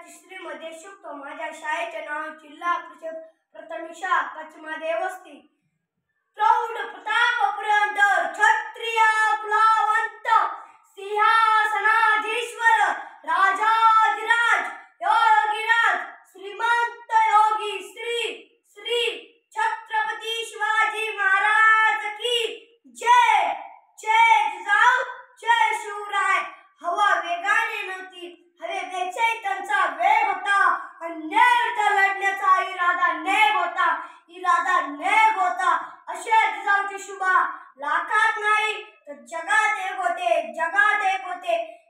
तिसरी मध्ये शिकतो. माझ्या शाळेचे नाव जिल्हा परिषद प्रथम शाळा पश्चिमादेव वस्ती. प्रौढ प्रतापपर्यंत क्षत्रिय कुलावंत सिंहासनाधीश्वर राजाधिराज योगीराज श्रीमंत योगी श्री श्री छत्रपती शिवाजी महाराज की जय. जय जिजाऊ जय शिवराय. हवा वेगाने नव्हती, हवेपेक्षा त्यांचा वेग होता. अन्यायाविरुद्ध लढण्याचा इरादा नेग होता. अशा जिजाऊची शुभा लाखात नाही तर जगात एक होते.